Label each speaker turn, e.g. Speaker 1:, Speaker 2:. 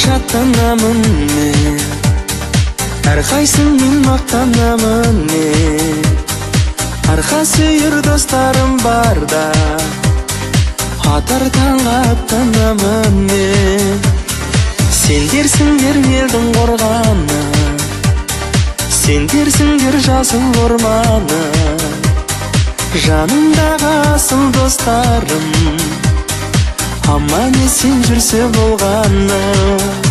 Speaker 1: шаттанамын мен, әрқайсыңмен мақтанамын мен. Арқа сүйер достарым барда, атар таңға аттанамын мен. Сендерсіңдер елдің қорғаны, сендерсіңдер жасыл орманы, жанымдағы асыл достарым, аман есен жүрсе болғаны.